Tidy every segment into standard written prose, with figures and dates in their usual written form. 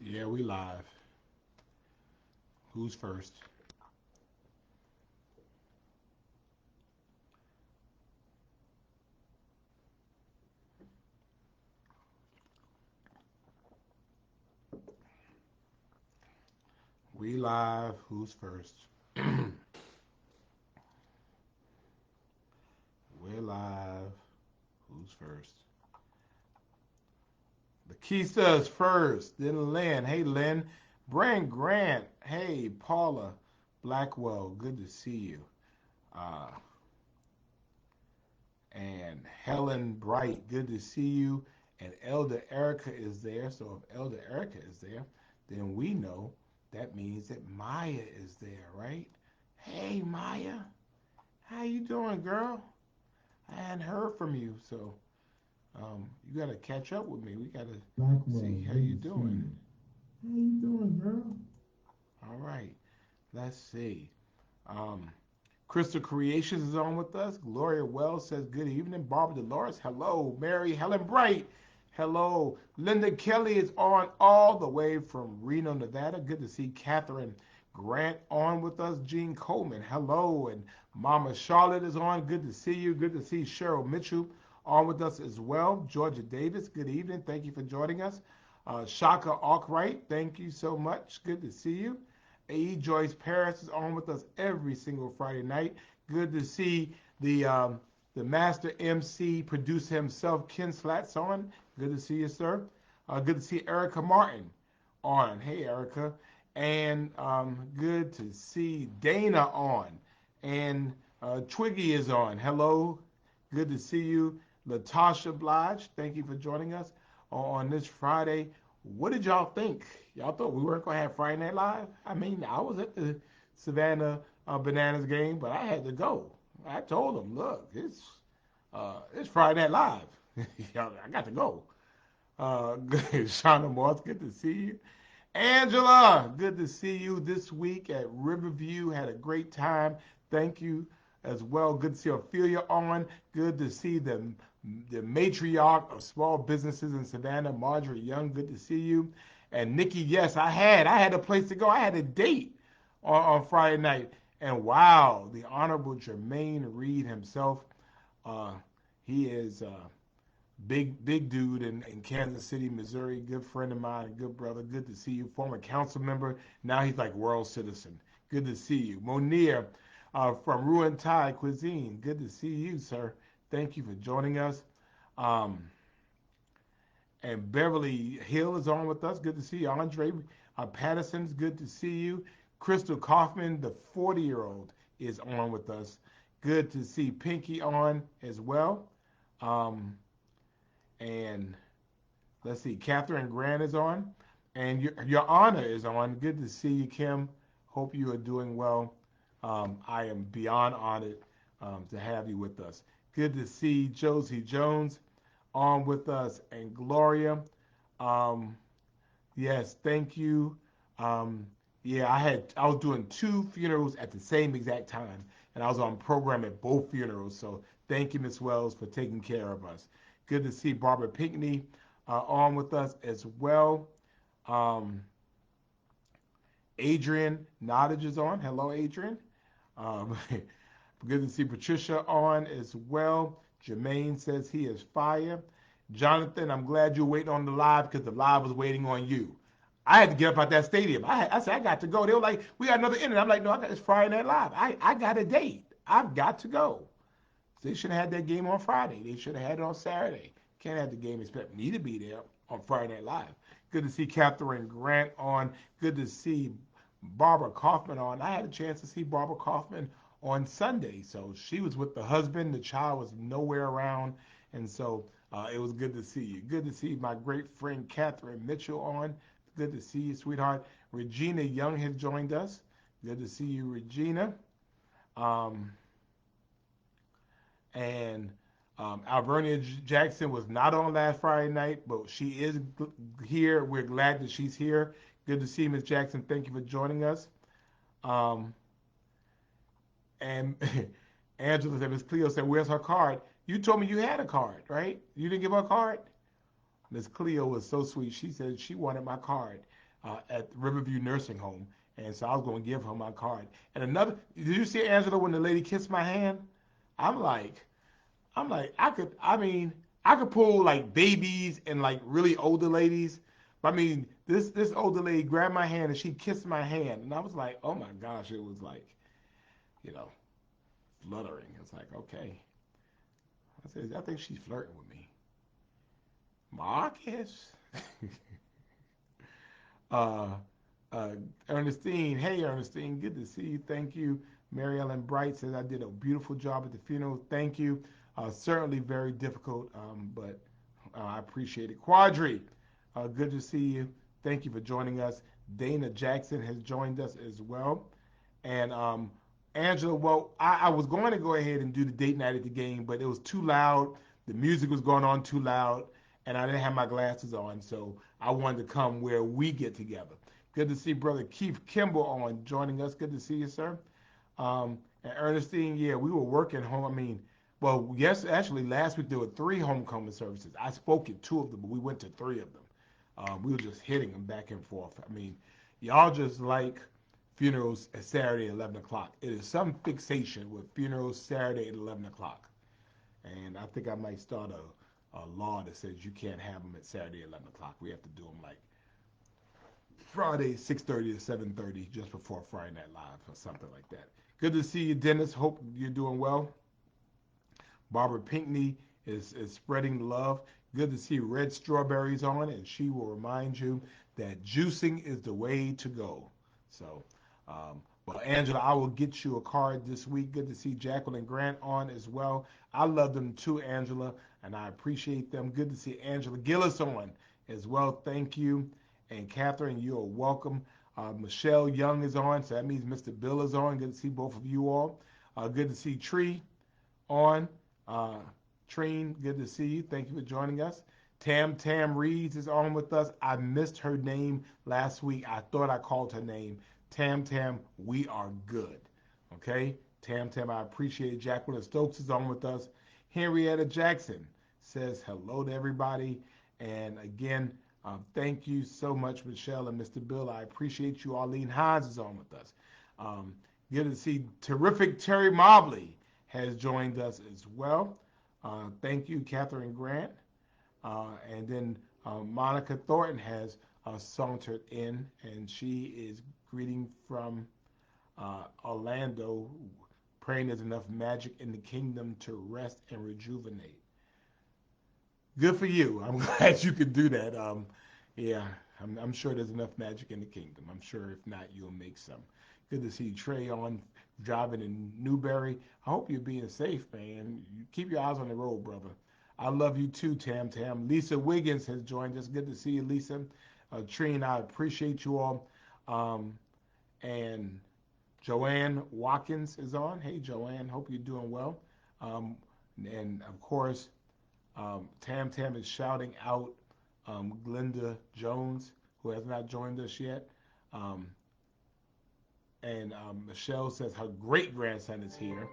Yeah, we live. Who's first? We live. Who's first? We're live. Who's first? Lakeisha is first. Then Lynn. Hey, Lynn. Brand Grant. Hey, Paula Blackwell. Good to see you. Uh, and Helen Bright. Good to see you. And Elder Erica is there. So if Elder Erica is there, then we know that means that Maya is there, right? Hey, Maya. How you doing, girl? I hadn't heard from you, so you gotta catch up with me. We gotta Blackwell, see how good you to see doing. you. How you doing, girl? All right, let's see. Um, Crystal Creations is on with us. Gloria Wells says good evening. Barbara Dolores, hello. Mary Helen Bright, hello. Linda Kelly is on all the way from Reno, Nevada. Good to see Catherine Grant on with us. Jean Coleman, hello. And Mama Charlotte is on. Good to see you. Good to see Cheryl Mitchell on with us as well. Georgia Davis, good evening. Thank you for joining us. Shaka Arkwright, thank you so much. Good to see you. A. Joyce Paris is on with us every single Friday night. Good to see the master MC producer himself, Ken Slats, on. Good to see you, sir. Good to see Erica Martin on. Hey, Erica. And good to see Dana on. And Twiggy is on. Hello. Good to see you. Latasha Blige, thank you for joining us on this Friday. What did y'all think? Y'all thought we weren't going to have Friday Night Live? I mean, I was at the Savannah Bananas game, but I had to go. I told them, look, it's Friday Night Live. I got to go. Shauna Moss, good to see you. Angela, good to see you this week at Riverview. Had a great time. Thank you as well. Good to see Ophelia on. Good to see the matriarch of small businesses in Savannah, Marjorie Young. Good to see you. And Nikki, yes, I had a place to go. I had a date on Friday night. And wow, the Honorable Jermaine Reed himself. Uh, he is big dude in Kansas City, Missouri. Good friend of mine, good brother. Good to see you. Former council member. Now he's like world citizen. Good to see you. Monir from Ruin Thai Cuisine. Good to see you, sir. Thank you for joining us. Um, and Beverly Hill is on with us. Good to see you. Andre Patterson's good to see you. Crystal Kaufman, the 40-year-old, is on with us. Good to see Pinky on as well. Um, and let's see, Catherine Grant is on. And your Honor is on. Good to see you, Kim. Hope you are doing well. I am beyond honored to have you with us. Good to see Josie Jones on with us and Gloria. Um, yes, thank you. Um, yeah, I was doing two funerals at the same exact time, and I was on program at both funerals. So thank you, Miss Wells, for taking care of us. Good to see Barbara Pinckney on with us as well. Um, Adrian Nottage is on. Hello, Adrian. Um, good to see Patricia on as well. Jermaine says he is fire. Jonathan, I'm glad you're waiting on the live because the live was waiting on you. I had to get up out that stadium. I said, I got to go. They were like, we got another inning. I'm like, no, I got this Friday Night Live. I got a date. I've got to go. They should have had that game on Friday. They should have had it on Saturday. Can't have the game expect me to be there on Friday Night Live. Good to see Catherine Grant on. Good to see Barbara Kaufman on. I had a chance to see Barbara Kaufman on Sunday. So she was with the husband. The child was nowhere around. And so it was good to see you. Good to see my great friend Catherine Mitchell on. Good to see you, sweetheart. Regina Young has joined us. Good to see you, Regina. Um, and Alvernia Jackson was not on last Friday night, but she is here. We're glad that she's here. Good to see Miss Jackson. Thank you for joining us. Um, and Angela said, Miss Cleo said, "Where's her card?" You told me you had a card, right? You didn't give her a card. Miss Cleo was so sweet. She said she wanted my card. at Riverview Nursing Home, and so I was going to give her my card. And another, did you see Angela when the lady kissed my hand? I'm like, I could pull like babies and like really older ladies. But I mean, this older lady grabbed my hand and she kissed my hand, and I was like, oh my gosh, it was like, you know, fluttering. It's like, okay. I said, I think she's flirting with me. Marcus. uh, uh, Ernestine, hey Ernestine, good to see you. Thank you. Mary Ellen Bright says I did a beautiful job at the funeral. Thank you. Certainly very difficult, but I appreciate it. Quadri, good to see you. Thank you for joining us. Dana Jackson has joined us as well. And Angela, well, I was going to go ahead and do the date night at the game, but it was too loud. The music was going on too loud, and I didn't have my glasses on, so I wanted to come where we get together. Good to see Brother Keith Kimball on joining us. Good to see you, sir. And Ernestine, yeah, we were working home. I mean, well, yes, actually, last week there were three homecoming services. I spoke at two of them, but we went to three of them. We were just hitting them back and forth. I mean, y'all just like funerals at Saturday at 11 o'clock. It is some fixation with funerals Saturday at 11 o'clock. And I think I might start a law that says you can't have them at Saturday at 11 o'clock. We have to do them like Friday 6:30 to 7:30 just before Friday Night Live or something like that. Good to see you, Dennis. Hope you're doing well. Barbara Pinkney is spreading love. Good to see Red Strawberries on, and she will remind you that juicing is the way to go. So, well, Angela, I will get you a card this week. Good to see Jacqueline Grant on as well. I love them too, Angela, and I appreciate them. Good to see Angela Gillis on as well. Thank you. And Catherine, you are welcome. Michelle Young is on, so that means Mr. Bill is on. Good to see both of you all. Good to see Tree on. Uh, Treen, good to see you. Thank you for joining us. Tam Reeves is on with us. I missed her name last week. I thought I called her name. Tam, we are good. Okay? Tam, I appreciate it. Jacqueline Stokes is on with us. Henrietta Jackson says hello to everybody. And again, thank you so much, Michelle and Mr. Bill. I appreciate you. Arlene Hines is on with us. Um, Good to see terrific Terry Mobley has joined us as well. Thank you, Catherine Grant. And then Monica Thornton has sauntered in, and she is greeting from Orlando, praying there's enough magic in the kingdom to rest and rejuvenate. Good for you. I'm glad you could do that. Yeah, I'm sure there's enough magic in the kingdom. I'm sure if not, you'll make some. Good to see Trey on driving in Newberry. I hope you're being safe, man. You keep your eyes on the road, brother. I love you too, Tam. Lisa Wiggins has joined us. Good to see you, Lisa. Trina, I appreciate you all. Um, and Joanne Watkins is on. Hey, Joanne, hope you're doing well. Um, and of course, Tam is shouting out Glenda Jones, who has not joined us yet. Um, and Michelle says her great grandson is here.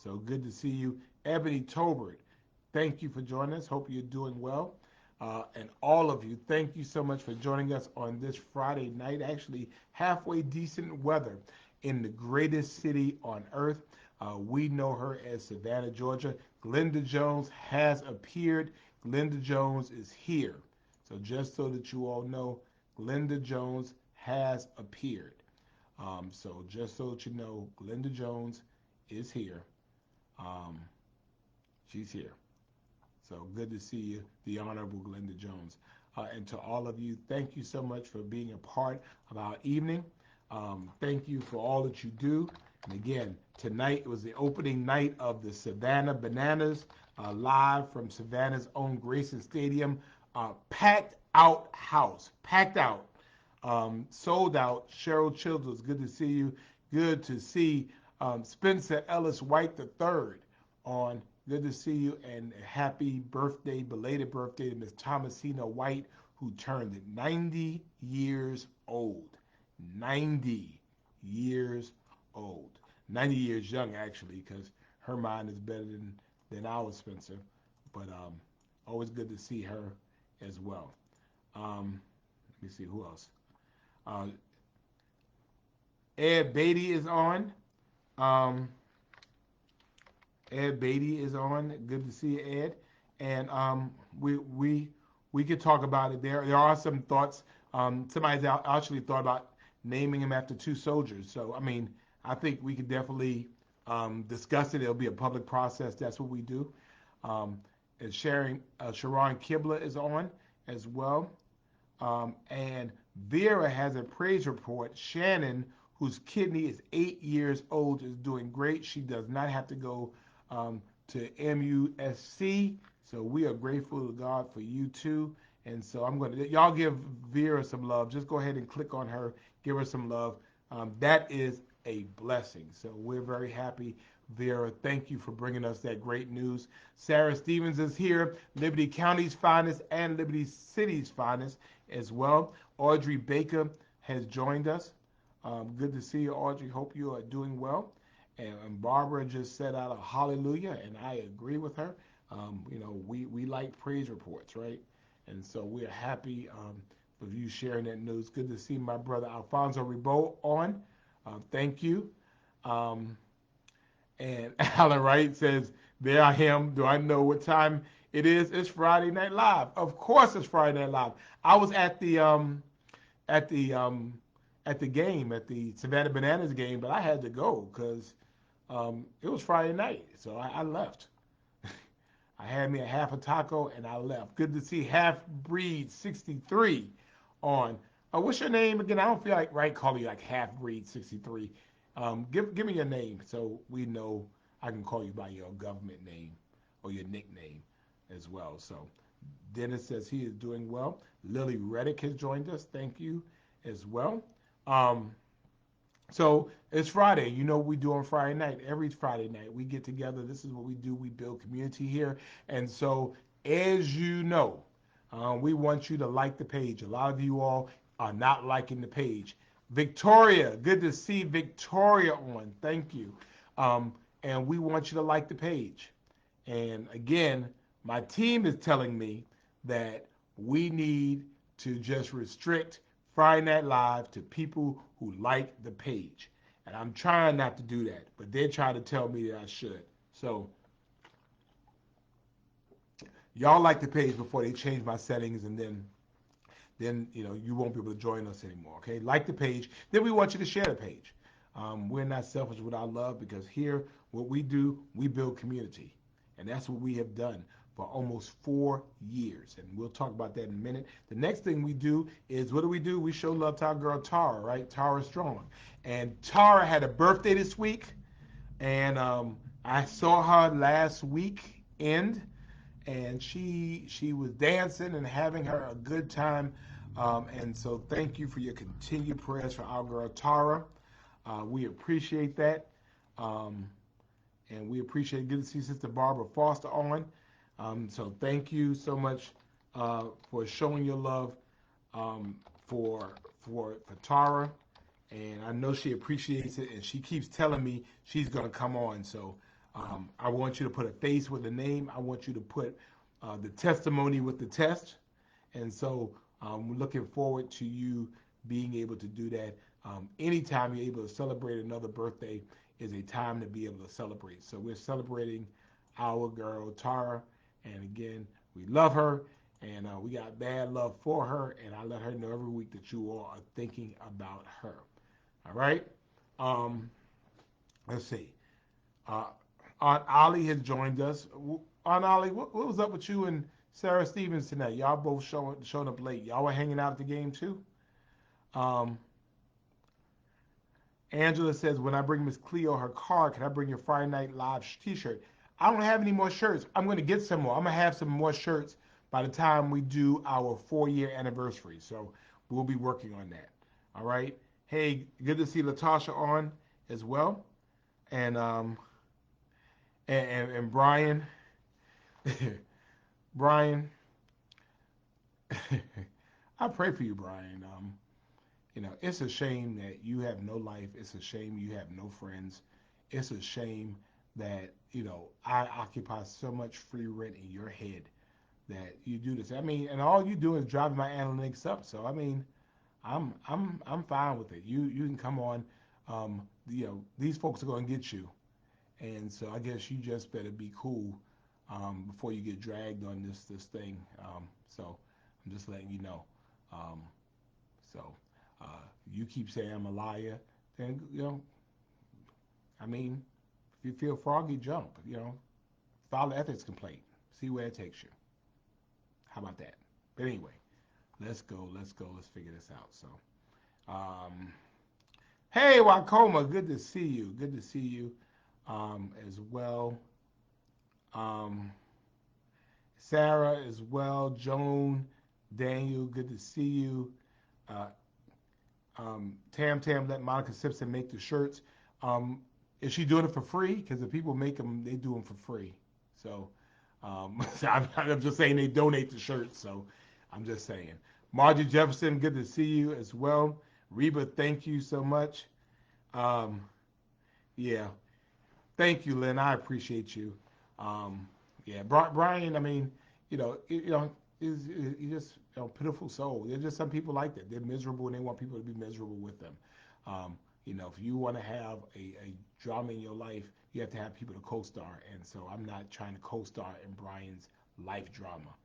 So good to see you. Ebony Tobert, thank you for joining us. Hope you're doing well. And all of you, thank you so much for joining us on this Friday night. Actually, halfway decent weather in the greatest city on earth. We know her as Savannah, Georgia. Glenda Jones has appeared. Glenda Jones is here. So just so that you all know, Glenda Jones has appeared. So just so that you know, Glenda Jones is here. Um, she's here. So good to see you, the Honorable Glenda Jones. And to all of you, thank you so much for being a part of our evening. Thank you for all that you do. And again, tonight was the opening night of the Savannah Bananas, live from Savannah's own Grayson Stadium. Packed out house, packed out, sold out. Cheryl Childers, good to see you. Good to see Spencer Ellis White III on. Good to see you, and happy birthday, belated birthday to Miss Thomasina White, who turned 90 years old. 90 years old. 90 years young, actually, because her mind is better than ours, Spencer. But always good to see her as well. Let me see who else. Uh, Ed Beatty is on. Um, Ed Beatty is on. Good to see you, Ed. And we we we could talk about it. There are some thoughts. Somebody's actually thought about naming him after two soldiers. So I mean, I think we could definitely discuss it. It'll be a public process. That's what we do. And Sharon Kibla is on as well. And Vera has a praise report. Shannon, whose kidney is 8 years old, is doing great. She does not have to go to MUSC. So we are grateful to God for you too. And so I'm going to, y'all give Vera some love. Just go ahead and click on her, give her some love. That is a blessing. So we're very happy. Vera, thank you for bringing us that great news. Sarah Stevens is here, Liberty County's finest and Liberty City's finest as well. Audrey Baker has joined us. Good to see you, Audrey. Hope you are doing well. And Barbara just said out a hallelujah, and I agree with her. We like praise reports, right? And so we're happy with you sharing that news. Good to see my brother Alfonso Ribot on. Thank you. Um, and Alan Wright says, there I am. Do I know what time it is? It's Friday Night Live. Of course it's Friday Night Live. I was at the at the game, at the Savannah Bananas game, but I had to go because it was Friday night. So I left. I had me a half a taco and I left. Good to see Half Breed 63 on. What's your name again? I don't feel like right calling you like Half Breed 63. Give me your name so we know I can call you by your government name or your nickname as well. So Dennis says he is doing well. Lily Reddick has joined us. Thank you as well. Um, so it's Friday. You know what we do on Friday night. Every Friday night we get together. This is what we do. We build community here. And so, as you know, we want you to like the page. A lot of you all are not liking the page. Victoria, good to see Victoria on. Thank you. And we want you to like the page. And again, my team is telling me that we need to just restrict Friday Night Live to people who like the page. And I'm trying not to do that, but they're trying to tell me that I should. So y'all like the page before they change my settings, and then you won't be able to join us anymore. Okay, like the page. Then we want you to share the page. We're not selfish with our love because here, what we do, we build community, and that's what we have done for almost 4 years. And we'll talk about that in a minute. The next thing we do is, what do? We show love to our girl Tara, right? Tara Strong, and Tara had a birthday this week, and I saw her last weekend, and she was dancing and having her a good time. And so thank you for your continued prayers for our girl Tara. We appreciate that. Um, and we appreciate good to see Sister Barbara Foster on. So thank you so much for showing your love um, for Tara, and I know she appreciates it, and she keeps telling me she's gonna come on. So I want you to put a face with a name. I want you to put the testimony with the test, and so we're looking forward to you being able to do that. Anytime you're able to celebrate another birthday is a time to be able to celebrate. So we're celebrating our girl Tara, and again, we love her, and we got bad love for her, and I let her know every week that you all are thinking about her. All right. Um, let's see. Uh, Aunt Ollie has joined us. Aunt Ollie, what was up with you and Sarah Stevens tonight? Y'all both showing up late. Y'all were hanging out at the game too. Um, Angela says, when I bring Miss Cleo her car, can I bring your Friday Night Live t-shirt? I don't have any more shirts. I'm going to get some more. I'm going to have some more shirts by the time we do our 4-year anniversary. So we'll be working on that. All right. Hey, good to see Latasha on as well. And and Brian, Brian, I pray for you, Brian. It's a shame that you have no life. It's a shame you have no friends. It's a shame that, I occupy so much free rent in your head that you do this. I mean, and all you do is driving my analytics up. So, I mean, I'm fine with it. You can come on. These folks are gonna get you, and so I guess you just better be cool before you get dragged on this thing. So I'm just letting you know. Um, so you keep saying I'm a liar, then I mean, if you feel froggy, jump. File an ethics complaint. See where it takes you. How about that? But anyway, let's go. Let's go. Let's figure this out. So, um, hey, Wakoma, good to see you. Good to see you as well. Um, Sarah as well. Joan, Daniel, good to see you. Uh, Tam Tam let Monica Simpson make the shirts. Um, is she doing it for free? Because if people make them, they do them for free. So, I'm just saying they donate the shirts. So I'm just saying. Margie Jefferson, good to see you as well. Reba, thank you so much. Um, yeah, thank you, Lynn. I appreciate you. Um, yeah, Brian. I mean, he's just pitiful soul. There's just some people like that. They're miserable and they want people to be miserable with them. If you want to have a drama in your life, you have to have people to co-star. And so I'm not trying to co-star in Brian's life drama.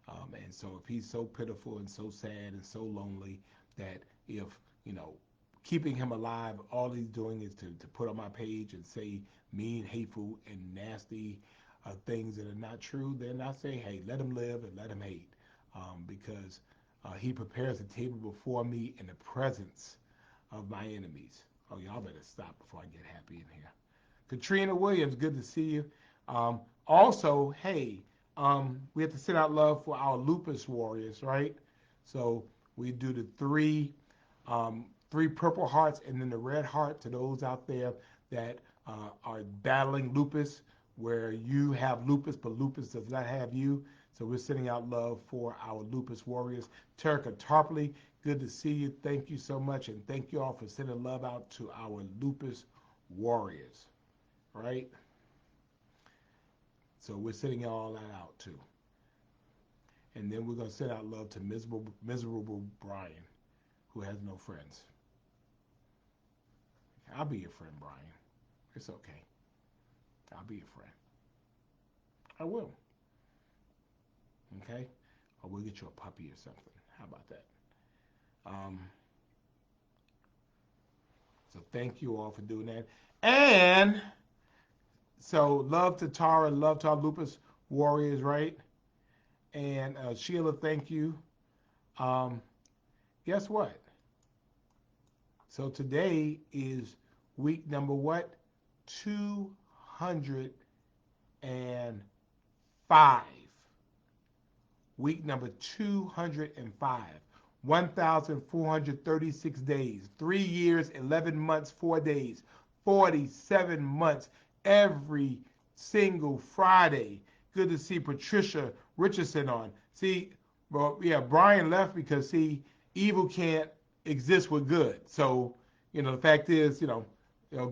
And so if he's so pitiful and so sad and so lonely that if, you know, keeping him alive, all he's doing is to put on my page and say mean, hateful, and nasty things that are not true, then I say, hey, let him live and let him hate. Because he prepares a table before me in the presence of my enemies. Oh, y'all better stop before I get happy in here. Katrina Williams, good to see you. Also, hey, we have to send out love for our lupus warriors, right? So we do the three purple hearts and then the red heart to those out there that are battling lupus, where you have lupus, but lupus does not have you. So we're sending out love for our lupus warriors. Terica Tarpley, good to see you. Thank you so much, and thank you all for sending love out to our lupus warriors, right? So we're sending all that out too. And then we're going to send out love to miserable Brian, who has no friends. I'll be your friend, Brian. It's okay. I'll be your friend. I will. Okay? Or we'll get you a puppy or something. How about that? Um, so thank you all for doing that. And so love to Tara, love to our lupus warriors, right? And Sheila, thank you. Um, guess what? So today is week number what? 205. Week number 205. 1,436 days. 3 years, 11 months, 4 days. 47 months every single Friday. Good to see Patricia Richardson on. See, well, yeah, Brian left because, see, evil can't exist with good. So, the fact is,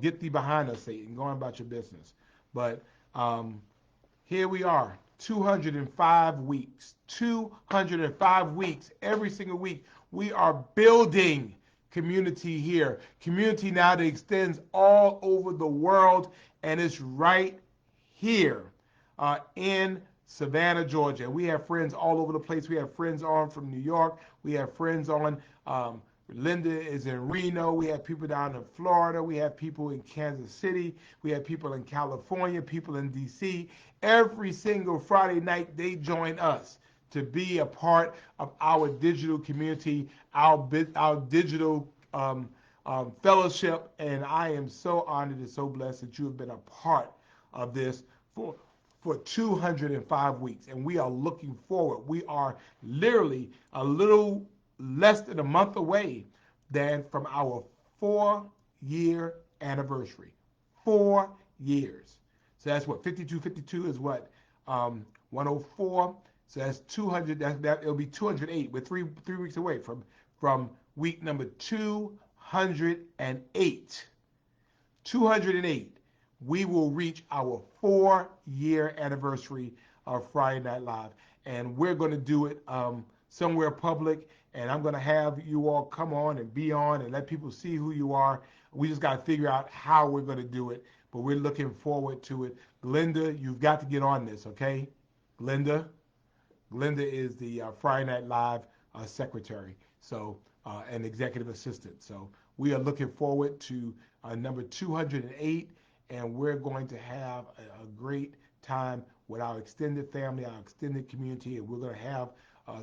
get thee behind us, Satan. Go on about your business. But here we are, 205 weeks. 205 weeks, every single week. We are building community here. Community now that extends all over the world, and it's right here in Savannah, Georgia. We have friends all over the place. We have friends on from New York. We have friends on. Linda is in Reno. We have people down in Florida. We have people in Kansas City. We have people in California, people in D.C. Every single Friday night, they join us to be a part of our digital community, our digital fellowship. And I am so honored and so blessed that you have been a part of this for 205 weeks. And we are looking forward. We are literally a little less than a month away than from our 4-year anniversary. 4 years. So that's what 52 is what 104. So that's 200. That it'll be 208. We're three weeks away from week number 208. 208. We will reach our 4-year anniversary of Friday Night Live, and we're going to do it somewhere public. and I'm going to have you all come on and be on and let people see who you are. We just got to figure out how we're going to do it, but we're looking forward to it. Glenda, you've got to get on this, okay? Glenda, Glenda is the Friday Night Live secretary, so an executive assistant. So we are looking forward to number 208, and we're going to have a great time with our extended family, our extended community, and we're going to have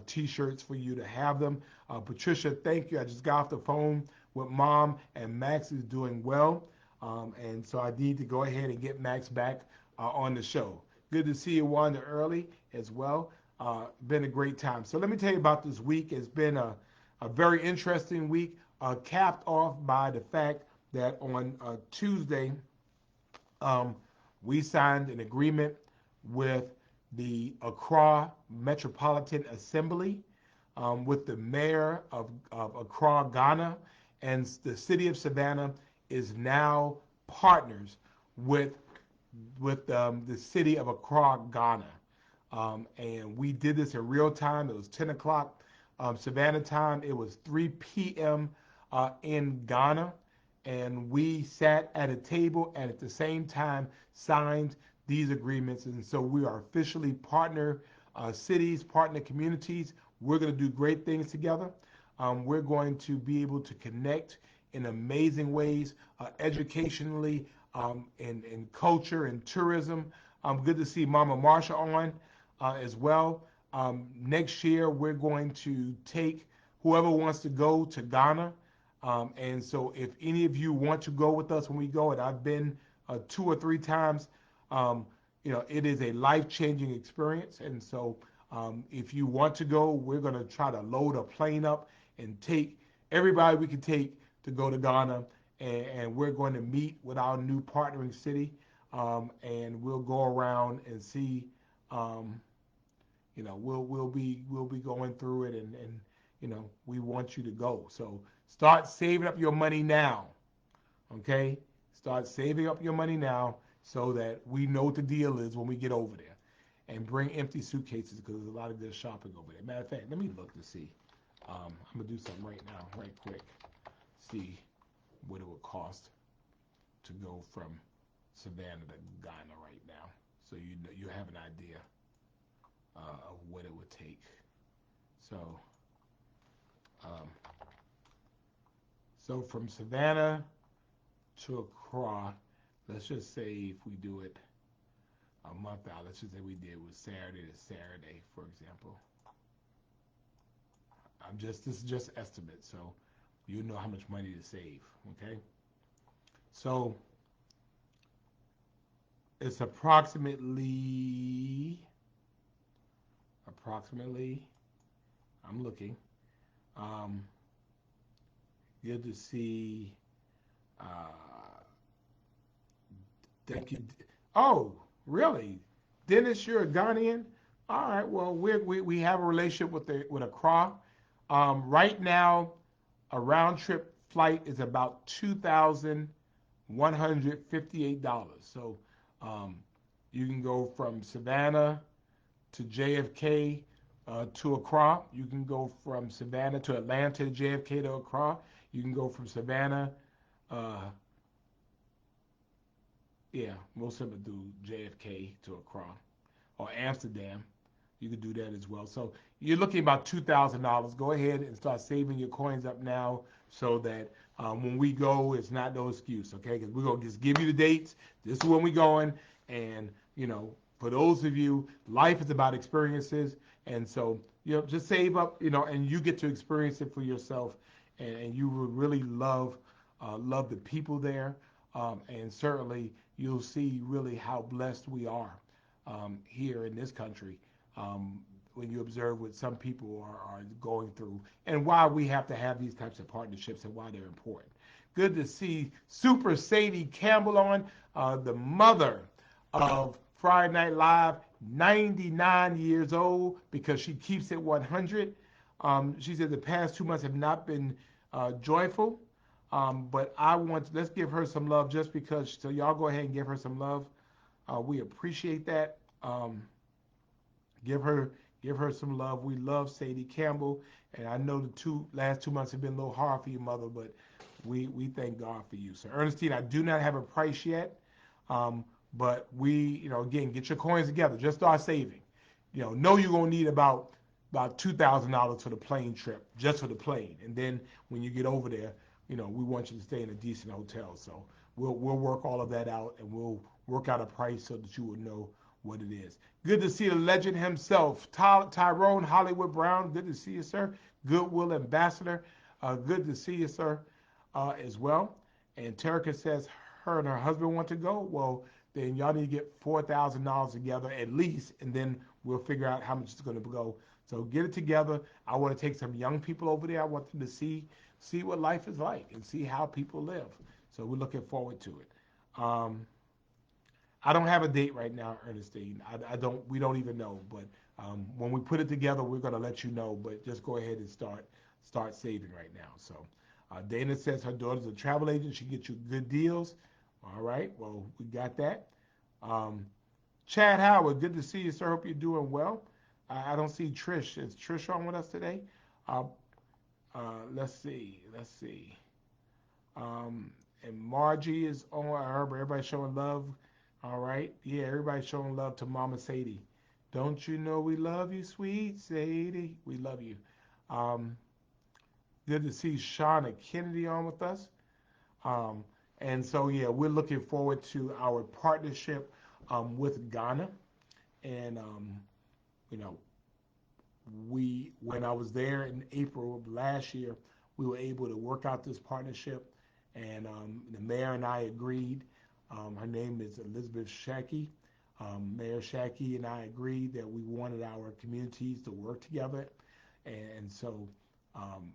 T-shirts for you to have them. Patricia, thank you. I just got off the phone with Mom, and Max is doing well, and so I need to go ahead and get Max back on the show. Good to see you, Wanda, early as well. Been a great time. So let me tell you about this week. It's been a very interesting week, capped off by the fact that on Tuesday, we signed an agreement with the Accra Metropolitan Assembly, with the mayor of Accra, Ghana, and the city of Savannah is now partners with the city of Accra, Ghana. And we did this in real time. It was 10 o'clock Savannah time. It was 3 p.m. In Ghana. And we sat at a table and at the same time signed these agreements. And so we are officially partner cities, partner communities. We're going to do great things together. We're going to be able to connect in amazing ways, educationally, in culture and tourism. Good to see Mama Marsha on as well. Next year, we're going to take whoever wants to go to Ghana. And so if any of you want to go with us when we go, and I've been 2 or 3 times, it is a life-changing experience. And so if you want to go, we're going to try to load a plane up and take everybody we can take to go to Ghana. And we're going to meet with our new partnering city, and we'll go around and see. We'll be going through it, and we want you to go. So start saving up your money now, okay? Start saving up your money now so that we know what the deal is when we get over there, and bring empty suitcases because there's a lot of good shopping over there. Matter of fact, let me look to see. I'm gonna do something right now, right quick. See what it would cost to go from Savannah to Ghana right now, so you have an idea of what it would take. So, so from Savannah to Accra, let's just say if we do it a month out, let's just say we did with Saturday to Saturday, for example. This is just estimate, so you know how much money to save, okay? So it's approximately, I'm looking, good to see, thank you. Oh, really? Dennis, you're a Ghanaian? All right, well, we have a relationship with Accra. Right now, a round trip flight is about $2,158. So you can go from Savannah to JFK to Accra. You can go from Savannah to Atlanta, JFK to Accra. You can go from Savannah, most of them do JFK to Accra, or Amsterdam. You could do that as well. So you're looking about $2,000. Go ahead and start saving your coins up now so that when we go, it's not no excuse, okay? Because we're going to just give you the dates. This is when we're going. And, for those of you, life is about experiences. And so, just save up, and you get to experience it for yourself. And you will really love the people there. And certainly you'll see really how blessed we are here in this country. When you observe what some people are going through and why we have to have these types of partnerships and why they're important. Good to see Super Sadie Campbell on, the mother of Friday Night Live, 99 years old because she keeps it 100. She said the past 2 months have not been joyful, but let's give her some love just because, so y'all go ahead and give her some love. We appreciate that. Give her Give her some love. We love Sadie Campbell, and I know the last 2 months have been a little hard for you, mother, but we thank God for you. So Ernestine, I do not have a price yet, um, but again, get your coins together. Just start saving. Know you're gonna need about $2,000 for the plane trip, just for the plane, and then when you get over there, we want you to stay in a decent hotel. So we'll work all of that out, and we'll work out a price so that you will know what it is. Good to see the legend himself, Tyrone Hollywood Brown. Good to see you, sir. Goodwill Ambassador. Good to see you, sir, as well. And Terica says her and her husband want to go. Well, then y'all need to get $4,000 together at least, and then we'll figure out how much it's going to go. So get it together. I want to take some young people over there. I want them to see what life is like and see how people live. So we're looking forward to it. I don't have a date right now, Ernestine. I don't. We don't even know. But when we put it together, we're gonna let you know. But just go ahead and start saving right now. So Dana says her daughter's a travel agent. She gets you good deals. All right. Well, we got that. Um, Chad Howard, good to see you, sir. Hope you're doing well. I don't see Trish. Is Trish on with us today? Uh, let's see. Let's see. And Margie is on. I heard everybody showing love. All right. Yeah, everybody showing love to Mama Sadie. Don't you know we love you, sweet Sadie? We love you. Um, Good to see Shauna Kennedy on with us. Um, and so, yeah, we're looking forward to our partnership with Ghana. And, you know, when I was there in April of last year, we were able to work out this partnership. And the mayor and I agreed. Her name is Elizabeth Shackey. Mayor Shackey and I agreed that we wanted our communities to work together. And so um,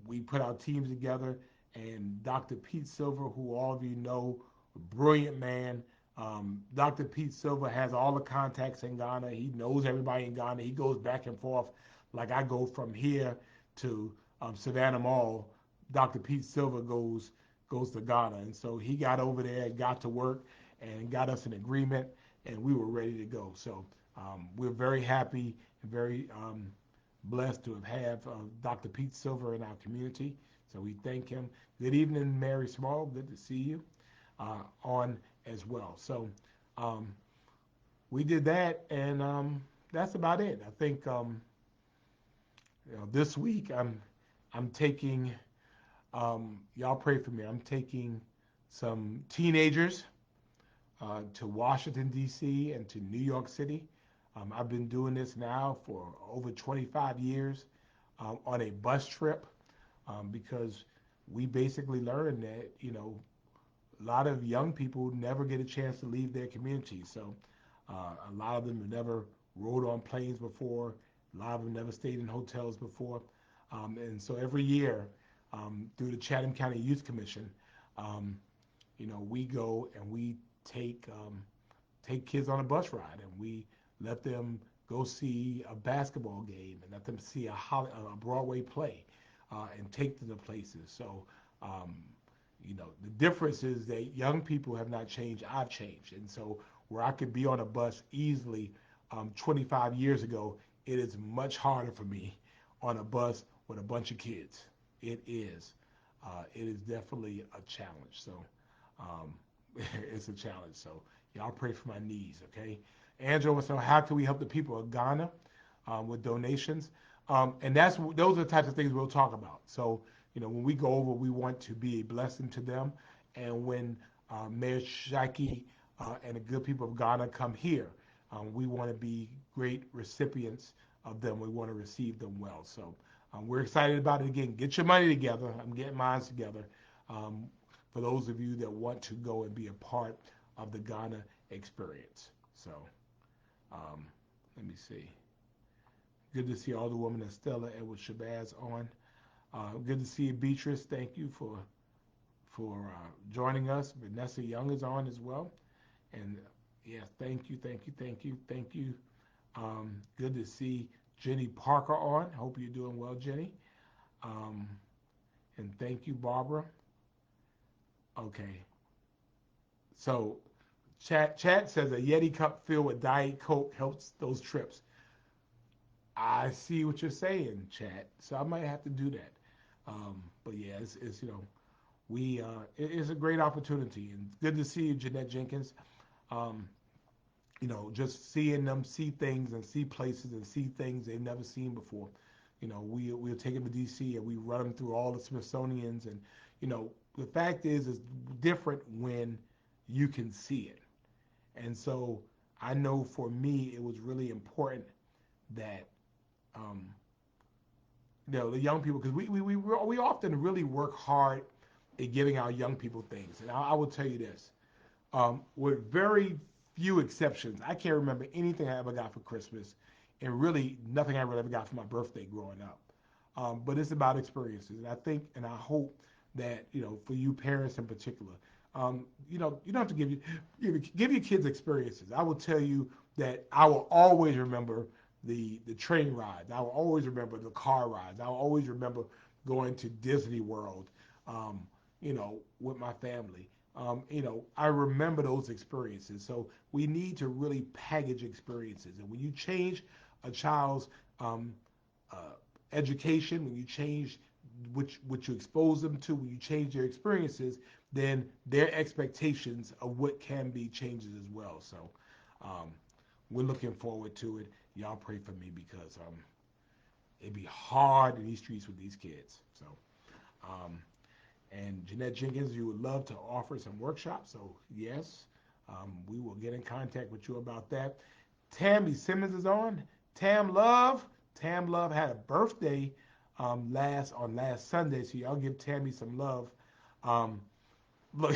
we put our teams together, and Dr. Pete Silver, who all of you know, a brilliant man. Dr. Pete Silver has all the contacts in Ghana. He knows everybody in Ghana. He goes back and forth. Like I go from here to Savannah Mall. Dr. Pete Silver goes to Ghana, and so he got over there and got to work and got us an agreement, and we were ready to go. So we're very happy and very blessed to have Dr. Pete Silver in our community. So we thank him. Good evening, Mary Small. Good to see you on as well. So we did that, and that's about it. I think this week I'm taking. Y'all pray for me. I'm taking some teenagers to Washington D.C. and to New York City. I've been doing this now for over 25 years on a bus trip because we basically learned that a lot of young people never get a chance to leave their community. So a lot of them have never rode on planes before. A lot of them never stayed in hotels before. And so every year through the Chatham County Youth Commission, um, we go and we take kids on a bus ride, and we let them go see a basketball game and let them see a Broadway play and take them to places. So um, the difference is that young people have not changed. I've changed. And so where I could be on a bus easily 25 years ago, it is much harder for me on a bus with a bunch of kids. It is. It is definitely a challenge. So um, it's a challenge. So y'all pray for my knees, okay? Angela wants to know how can we help the people of Ghana with donations? And those are the types of things we'll talk about. So when we go over, we want to be a blessing to them. And when Mayor Shaki and the good people of Ghana come here, we want to be great recipients of them. We want to receive them well. So we're excited about it. Again, get your money together. I'm getting mine together um, for those of you that want to go and be a part of the Ghana experience. So let me see. Good to see all the women and Stella Edward Shabazz on. Good to see you, Beatrice. Thank you for joining us. Vanessa Young is on as well. And yes, thank you, thank you, thank you, thank you. Good to see Jenny Parker on. Hope you're doing well, Jenny. Um, and thank you, Barbara. Okay. So Chat says a Yeti cup filled with Diet Coke helps those trips. I see what you're saying, chat. So I might have to do that. But yeah, it's we it is a great opportunity and good to see you, Jeanette Jenkins. Um, just seeing them see things and see places and see things they've never seen before. We'll take them to D.C. and we run them through all the Smithsonian's and the fact is it's different when you can see it. And so I know for me it was really important that um, the young people because we often really work hard at giving our young people things. And I will tell you this, with very few exceptions, I can't remember anything I ever got for Christmas, and really nothing I really ever got for my birthday growing up. But it's about experiences, and I think and I hope that for you parents in particular, you don't have to give your kids experiences. I will tell you that I will always remember the train rides. I will always remember the car rides. I will always remember going to Disney World, with my family. I remember those experiences. So we need to really package experiences. And when you change a child's um, uh, education, when you change what you expose them to, when you change their experiences, then their expectations of what can be changes as well. So um, we're looking forward to it. Y'all pray for me because it'd be hard in these streets with these kids. So um, and Jeanette Jenkins, you would love to offer some workshops. So yes, we will get in contact with you about that. Tammy Simmons is on. Tam Love. Tam Love had a birthday last Sunday, so y'all give Tammy some love. Um, look,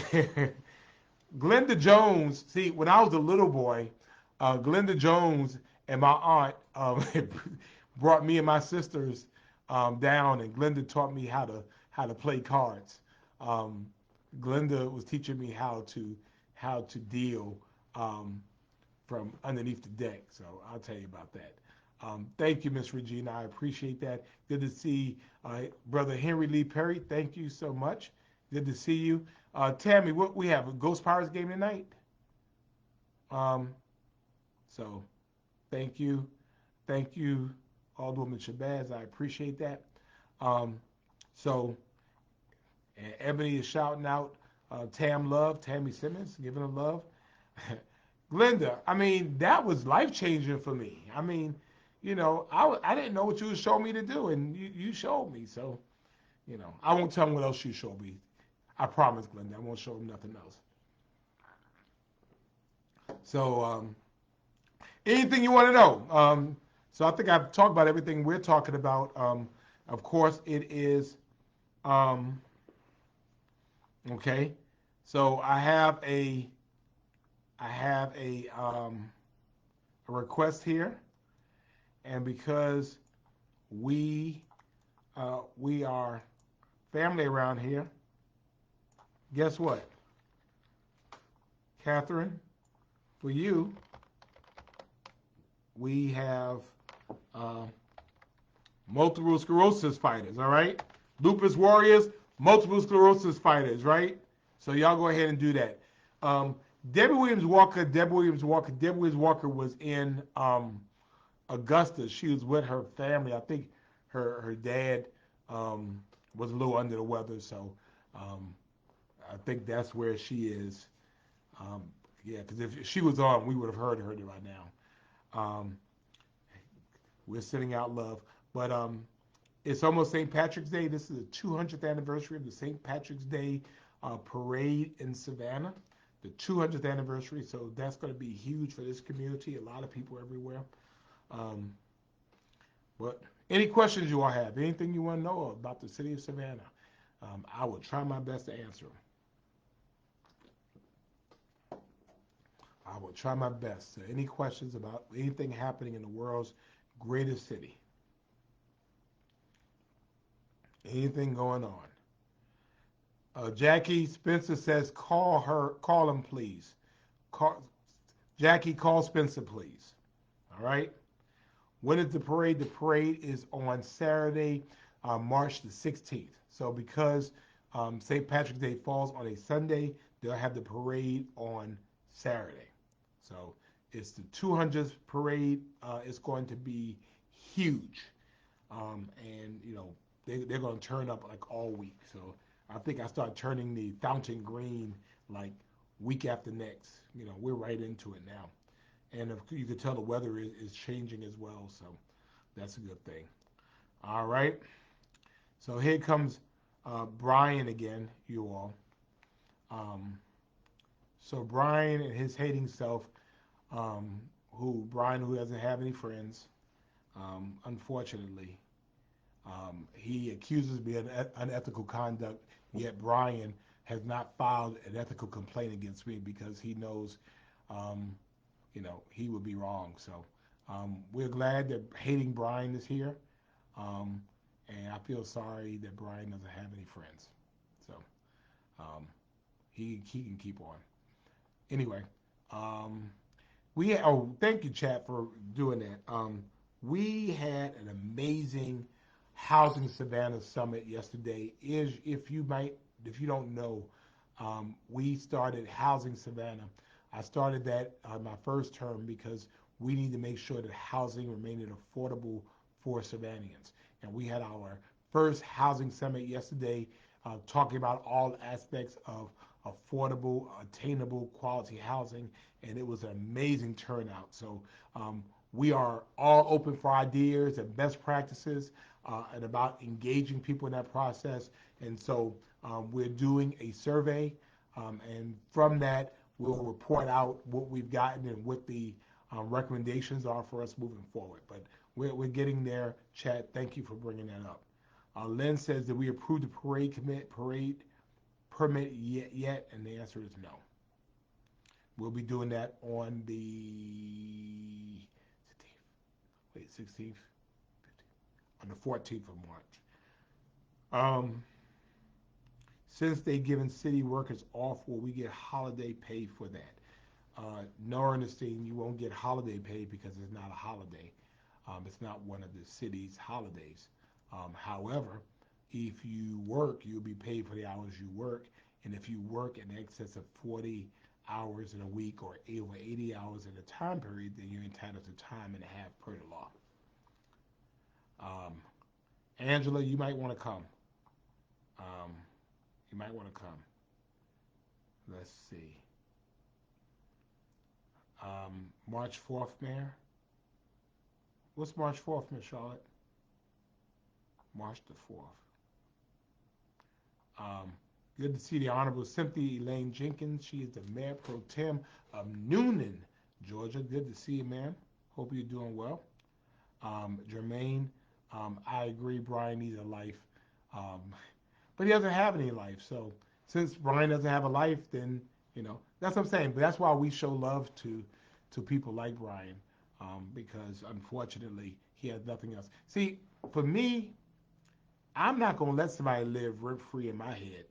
Glenda Jones. See, when I was a little boy, Glenda Jones and my aunt brought me and my sisters down, and Glenda taught me how to play cards. Um, Glenda was teaching me how to deal um, from underneath the deck. So I'll tell you about that. Thank you, Miss Regina. I appreciate that. Good to see Brother Henry Lee Perry. Thank you so much. Good to see you. Tammy, what we have a Ghost Pirates game tonight. Um, so thank you. Thank you, Alderwoman Shabazz. I appreciate that. Um, so and Ebony is shouting out Tam Love, Tammy Simmons, giving her love. Glenda, I mean, that was life changing for me. I mean, I didn't know what you was showing me to do, and you showed me. So, I won't tell them what else you showed me. I promise, Glenda, I won't show them nothing else. So, anything you want to know? So I think I've talked about everything we're talking about. Of course, it is um, okay. So I have a request here, and because we are family around here, guess what, Catherine? For you, we have uh, multiple sclerosis fighters. All right, lupus warriors, multiple sclerosis fighters. Right. So y'all go ahead and do that. Um, Debbie Williams Walker. Debbie Williams Walker was in Augusta. She was with her family. I think her dad was a little under the weather, so um, I think that's where she is. Um, yeah, because if she was on, we would have heard her right now. We're sending out love, but it's almost St. Patrick's Day. This is the 200th anniversary of the St. Patrick's Day parade in Savannah. The 200th anniversary, so that's going to be huge for this community. A lot of people everywhere. Um, But any questions you all have, anything you want to know about the city of Savannah, I will try my best to answer them. I will try my best. So any questions about anything happening in the world's greatest city, anything going on. Jackie Spencer says, call him, please. Call, Jackie, call Spencer, please. All right. When is the parade? The parade is on Saturday, March the 16th. So because St. Patrick's Day falls on a Sunday, they'll have the parade on Saturday. So it's the 200th parade. It's going to be huge. And they're going to turn up like all week. So I think I start turning the fountain green like week after next. We're right into it now, and you can tell the weather is changing as well. So that's a good thing. All right. So here comes Brian again, you all. Um, so Brian and his hating self, Brian who doesn't have any friends, unfortunately. He accuses me of unethical conduct, yet Brian has not filed an ethical complaint against me because he knows, um, he would be wrong. So we're glad that hating Brian is here, um, and I feel sorry that Brian doesn't have any friends. So um, he can keep on. Anyway, um, thank you, chat, for doing that. We had an amazing Housing Savannah Summit yesterday. If you don't know, we started Housing Savannah. I started that my first term because we need to make sure that housing remained affordable for Savannahans. And we had our first Housing Summit yesterday, talking about all aspects of affordable, attainable, quality housing, and it was an amazing turnout. So we are all open for ideas and best practices and about engaging people in that process. And so we're doing a survey, and from that, we'll report out what we've gotten and what the recommendations are for us moving forward. But we're getting there. Chad, thank you for bringing that up. Lynn says that we approved the parade permit yet, and the answer is no. We'll be doing that on the 16th, on the 14th of March. Since they given city workers off, will we get holiday pay for that? No, Ernestine, you won't get holiday pay because it's not a holiday. It's not one of the city's holidays. However, if you work, you'll be paid for the hours you work. And if you work in excess of 40 hours in a week or over 80 hours in a time period, then you're entitled to time and a half per the law. Angela, you might want to come. Um, you might want to come. Let's see. March 4th, Mayor. What's March 4th, Miss Charlotte? March the 4th. Good to see the Honorable Cynthia Elaine Jenkins. She is the Mayor Pro Tem of Noonan, Georgia. Good to see you, ma'am. Hope you're doing well. Jermaine, I agree. Brian needs a life, um, but he doesn't have any life. So since Brian doesn't have a life, then that's what I'm saying. But that's why we show love to people like Brian, because unfortunately he has nothing else. See, for me, I'm not gonna let somebody live rent free in my head.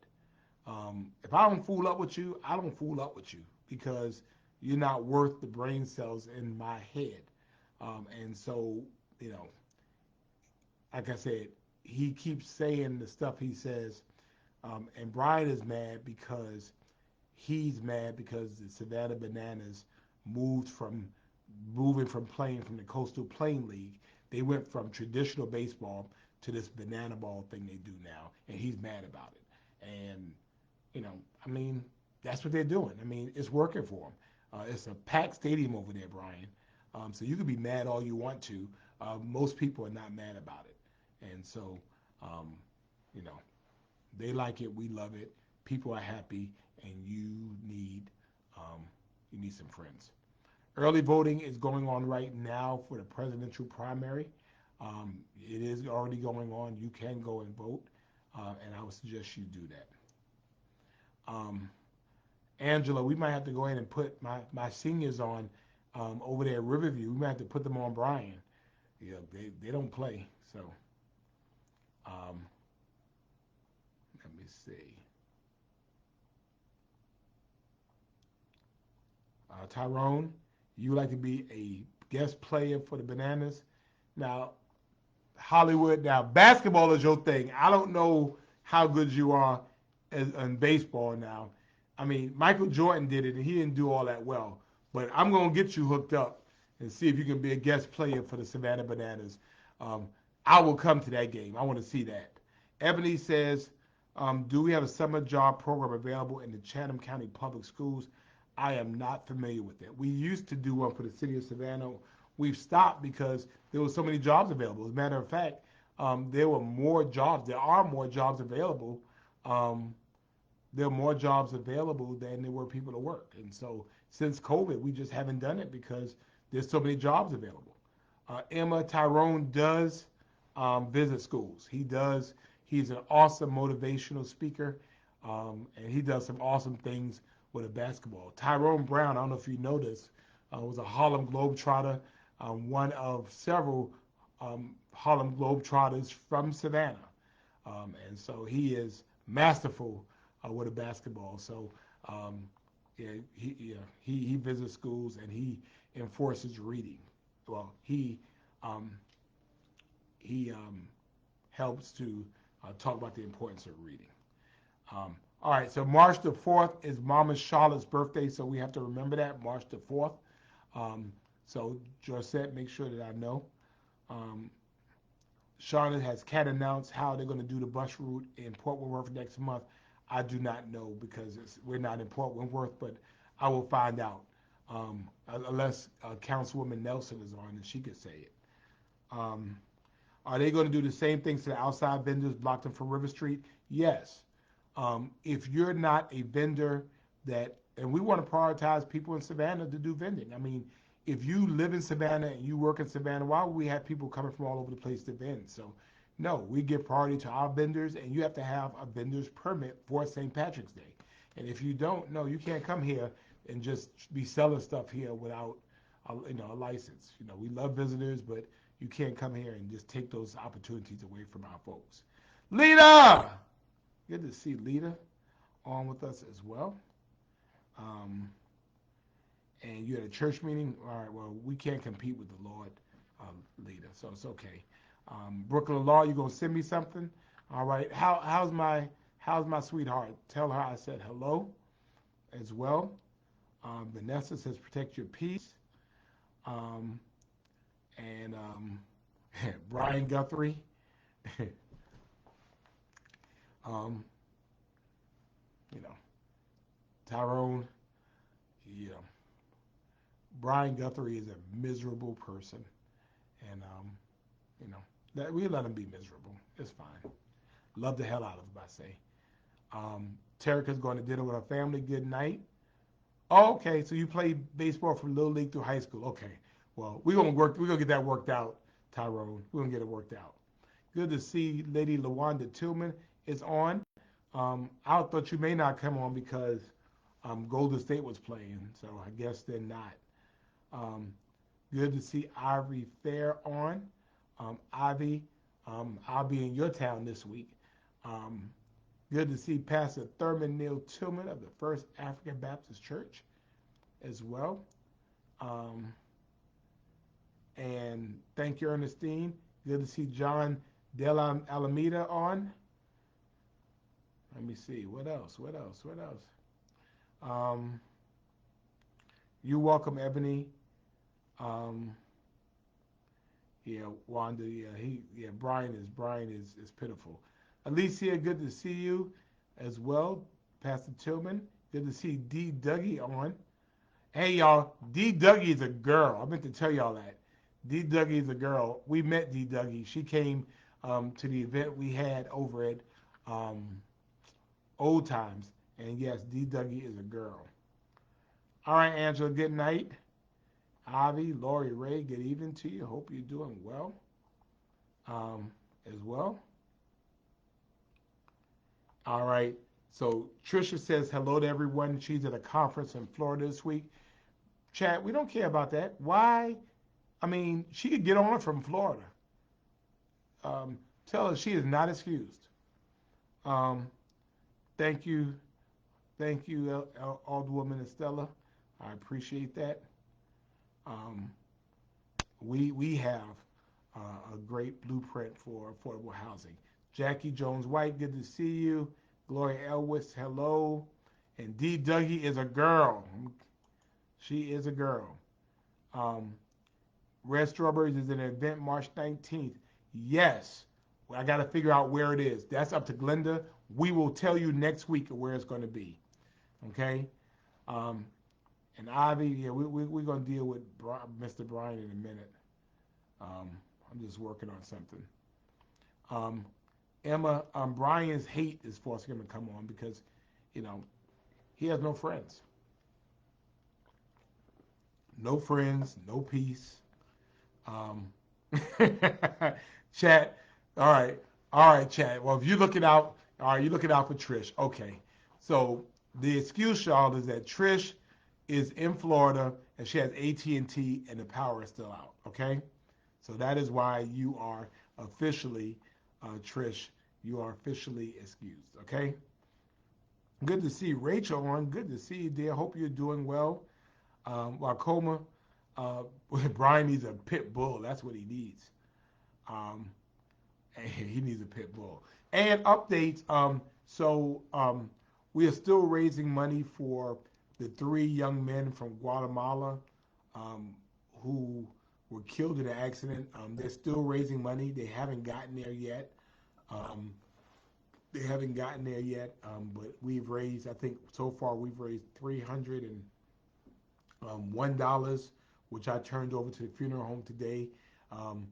If I don't fool up with you, I don't fool up with you because you're not worth the brain cells in my head. And so, you know, like I said, he keeps saying the stuff he says, and Brian is mad because he's mad because the Savannah Bananas moved from moving from playing from the Coastal Plain League. They went from traditional baseball to this banana ball thing they do now, and he's mad about it. And I mean, that's what they're doing. I mean, it's working for them. It's a packed stadium over there, Brian. So you can be mad all you want to. Most people are not mad about it, and so um, you know they like it. We love it. People are happy, and um, you need some friends. Early voting is going on right now for the presidential primary. It is already going on. You can go and vote, and I would suggest you do that. Um, Angela, we might have to go ahead and put my seniors on over there at Riverview. We might have to put them on Brian. Yeah, they don't play. So um, let me see. Tyrone, you would like to be a guest player for the Bananas. Now, Hollywood, now basketball is your thing. I don't know how good you are in baseball now. I mean, Michael Jordan did it and he didn't do all that well. But I'm going to get you hooked up and see if you can be a guest player for the Savannah Bananas. Um, I will come to that game. I want to see that. Ebony says, do we have a summer job program available in the Chatham County Public Schools? I am not familiar with it. We used to do one for the city of Savannah. We've stopped because there were so many jobs available. As a matter of fact, there were more jobs. There are more jobs available. Um, there are more jobs available than there were people to work. And so since COVID, we just haven't done it because there's so many jobs available. Emma Tyrone does visit schools. He does. He's an awesome motivational speaker, and he does some awesome things with a basketball. Tyrone Brown, I don't know if you know this, was a Harlem Globetrotter, one of several Harlem Globetrotters from Savannah. And so he is masterful with a basketball. So um, he visits schools and he enforces reading. Well, um, he helps to talk about the importance of reading. All right, so March the 4th is Mama Charlotte's birthday, so we have to remember that, March the 4th. So Josette, make sure that I know. Um, Charlotte has cat announced how they're going to do the bus route in Port Wentworth next month. I do not know because we're not in Port Wentworth, but I will find out. Unless Councilwoman Nelson is on and she could say it. Um, are they going to do the same things to the outside vendors, block them from River Street? Yes. If you're not a vendor and we want to prioritize people in Savannah to do vending. I mean, if you live in Savannah and you work in Savannah, why would we have people coming from all over the place to vend? So, no, we give priority to our vendors, and you have to have a vendor's permit for St. Patrick's Day. And if you don't, no, you can't come here and just be selling stuff here without, a license. We love visitors, but you can't come here and just take those opportunities away from our folks. Lita, good to see Lita on with us as well. And you had a church meeting. All right, well, we can't compete with the Lord, Lita, so it's okay. Brooklyn Law, you gonna send me something? All right. How's my sweetheart? Tell her I said hello as well. Vanessa says protect your peace. And Brian Guthrie. um, Tyrone. Yeah. Brian Guthrie is a miserable person, and that we let him be miserable. It's fine. Love the hell out of him, I say. Terica's going to dinner with her family. Good night. Oh, okay. So you played baseball from Little League through high school. Okay. Well, we're gonna get that worked out, Tyrone. We're gonna get it worked out. Good to see Lady LaWanda Tillman is on. I thought you may not come on because Golden State was playing, so I guess they're not. Um, Good to see Ivory Fair on. Ivy, I'll be in your town this week. Um, Good to see Pastor Thurman Neal Tillman of the First African Baptist Church as well. Um, and thank you, Ernestine. Good to see John De La Alameda on. Let me see. What else? Um, you welcome, Ebony. Um, yeah, Wanda. Brian is pitiful. Alicia, good to see you as well. Pastor Tillman, good to see D. Dougie on. Hey y'all, D. Dougie is a girl. I meant to tell y'all that. D. Dougie is a girl. We met D. Dougie. She came to the event we had over at Old Times. And yes, D. Dougie is a girl. All right, Angela, good night. Avi, Lori Ray, good evening to you. Hope you're doing well as well. All right. So Trisha says hello to everyone. She's at a conference in Florida this week. Chat, we don't care about that. Why? I mean, she could get on from Florida. Tell her she is not excused. Um, thank you, Alderwoman Estella. I appreciate that. Um, we have a great blueprint for affordable housing. Jackie Jones White, good to see you. Gloria Elwes, hello. And D. Dougie is a girl. She is a girl. Red Strawberries is an event March 19th. Yes. Well, I got to figure out where it is. That's up to Glenda. We will tell you next week where it's going to be. Okay. Um, and Ivy, yeah, we're going to deal with Mr. Bryan in a minute. Um, I'm just working on something. Um, Emma, Brian's hate is forcing him to come on because, you know, he has no friends. No friends, no peace. Um, chat. All right, chat. Well, if you're looking out, all right, you're looking out for Trish. Okay. So the excuse, y'all, is that Trish is in Florida and she has AT&T and T and the power is still out. Okay. So that is why you are officially, Trish, you are officially excused. Okay. Good to see Rachel on. Good to see you, dear. Hope you're doing well. Wacoma, uh, Brian needs a pit bull. That's what he needs. Um, he needs a pit bull. And updates. We are still raising money for the three young men from Guatemala um, who were killed in an accident. They're still raising money. They haven't gotten there yet. Um, but we've raised. I think so far we've raised $301, which I turned over to the funeral home today. Um,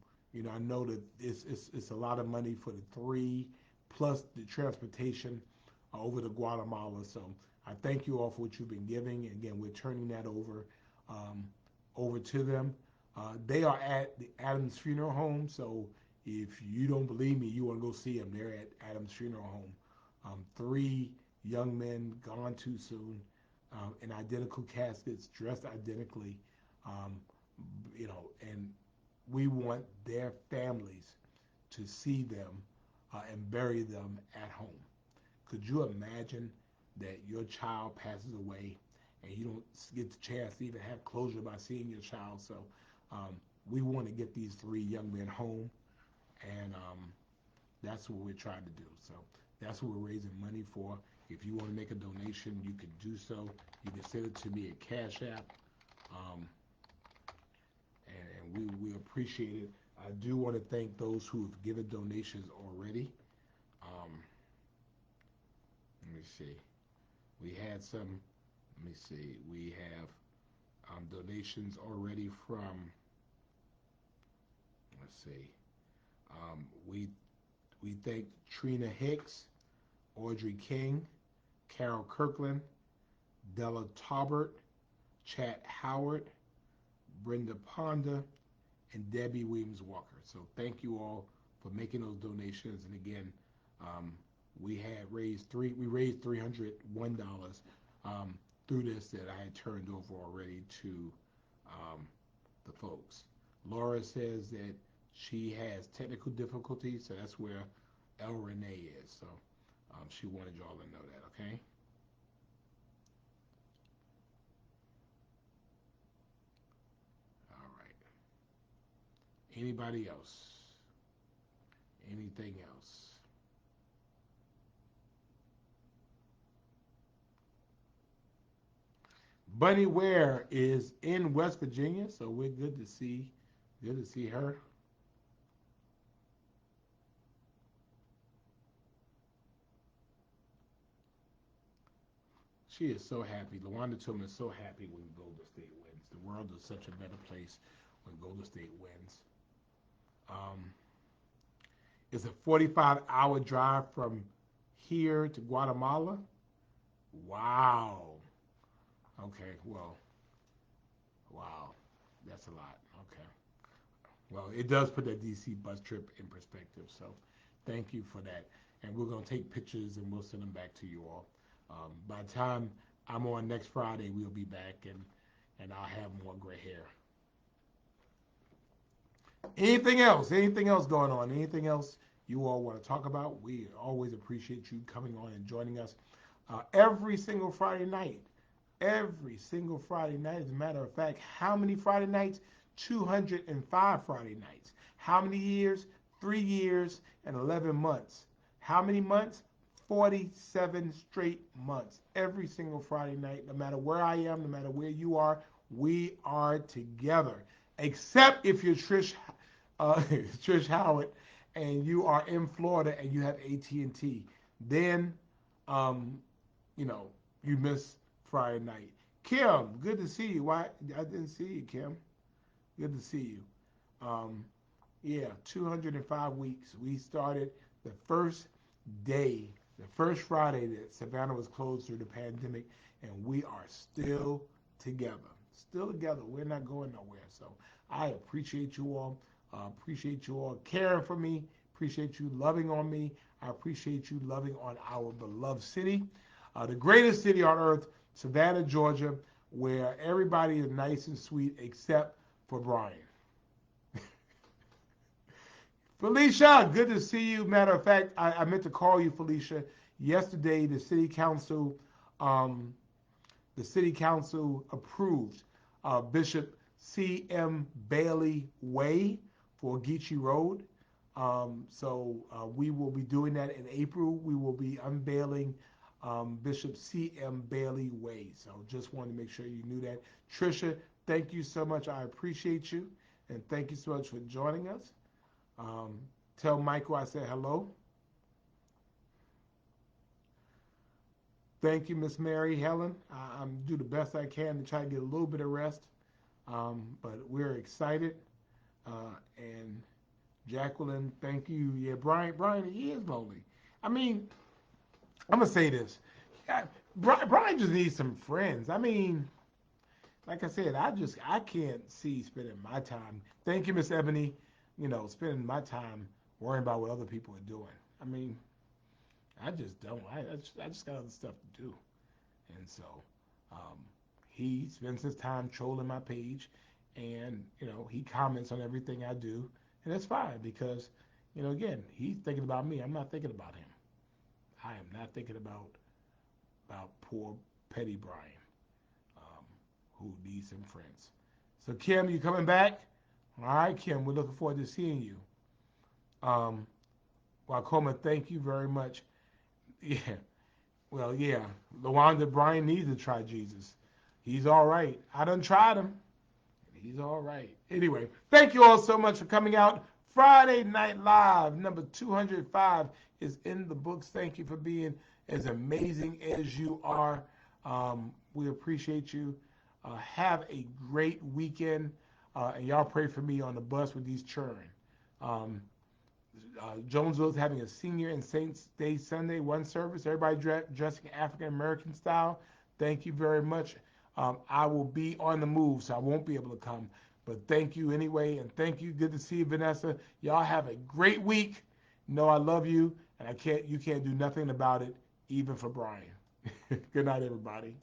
I know that it's a lot of money for the three plus the transportation over to Guatemala. So I thank you all for what you've been giving. Again, we're turning that um, over to them. They are at the Adams Funeral Home. So if you don't believe me, you want to go see them. They're at Adams Funeral Home. Three young men gone too soon in identical caskets, dressed identically, um, and we want their families to see them and bury them at home. Could you imagine that your child passes away and you don't get the chance to even have closure by seeing your child? So um, we want to get these three young men home, and that's what we're trying to do. So that's what we're raising money for. If you want to make a donation, you can do so. You can send it to me at Cash App, um, and we appreciate it. I do want to thank those who have given donations already. Um, let me see. We had some. Let me see. We have donations already from. Let's see. We thank Trina Hicks, Audrey King, Carol Kirkland, Della Taubert, Chat Howard, Brenda Ponda, and Debbie Williams Walker. So thank you all for making those donations. And again, um, we raised $301 through this that I had turned over already to um, the folks. Laura says that she has technical difficulties, so that's where El Renee is. So she wanted y'all to know that, okay? All right. Anybody else? Anything else? Bunny Ware is in West Virginia, so we're good to see her. She is so happy. LaWanda Tillman is so happy when Golden State wins. The world is such a better place when Golden State wins. Um, it's a 45-hour drive from here to Guatemala. Wow. Okay, well, wow. That's a lot. Okay. Well, it does put that DC bus trip in perspective. So thank you for that. And we're going to take pictures and we'll send them back to you all. By the time I'm on next Friday, we'll be back and I'll have more gray hair. Anything else? Anything else going on? Anything else you all want to talk about? We always appreciate you coming on and joining us every single Friday night. Every single Friday night. As a matter of fact, how many Friday nights? 205 Friday nights. How many years? 3 years and 11 months. How many months? 47 straight months. Every single Friday night, no matter where I am, no matter where you are, we are together. Except if you're Trish, Trish Howard and you are in Florida and you have AT&T, then you know, you miss Friday night. Kim, good to see you. Why I didn't see you, Kim. Good to see you. Um, yeah, 205 weeks. We started the first day, the first Friday that Savannah was closed through the pandemic, and we are still together. Still together. We're not going nowhere. So I appreciate you all. Appreciate you all caring for me. Appreciate you loving on me. I appreciate you loving on our beloved city, the greatest city on earth, Savannah, Georgia, where everybody is nice and sweet except for Brian. Felicia, good to see you. Matter of fact, I meant to call you, Felicia. Yesterday, um, the city council approved Bishop C.M. Bailey Way for Geechee Road. So we will be doing that in April. We will be unveiling Bishop C.M. Bailey Way. So just wanted to make sure you knew that. Trisha, thank you so much. I appreciate you. And thank you so much for joining us. Tell Michael I said hello. Thank you, Miss Mary Helen. I'm do the best I can to try to get a little bit of rest. But we're excited. And Jacqueline, thank you. Yeah, Brian, he is lonely. I mean, I'm gonna say this. Yeah, Brian just needs some friends. I mean, like I said, I can't see spending my time. Thank you, Miss Ebony. You know, spending my time worrying about what other people are doing. I mean, I just don't. I just got other stuff to do. And so um, he spends his time trolling my page, and he comments on everything I do, and that's fine because again he's thinking about me. I'm not thinking about him. I am not thinking about poor petty Brian, um, who needs some friends. So Kim, you coming back? All right, Kim, we're looking forward to seeing you. Um, Wacoma, thank you very much. Yeah, well, yeah, LaWanda, Brian needs to try Jesus. He's all right. I done tried him. He's all right. Anyway, thank you all so much for coming out. Friday Night Live, number 205, is in the books. Thank you for being as amazing as you are. We appreciate you. Have a great weekend. And y'all pray for me on the bus with these children. Um, Jonesville's having a Senior and Saints Day Sunday, one service. Everybody dressing African American style. Thank you very much. I will be on the move, so I won't be able to come. But thank you anyway, and thank you. Good to see you, Vanessa. Y'all have a great week. Know I love you, and you can't do nothing about it, even for Brian. Good night, everybody.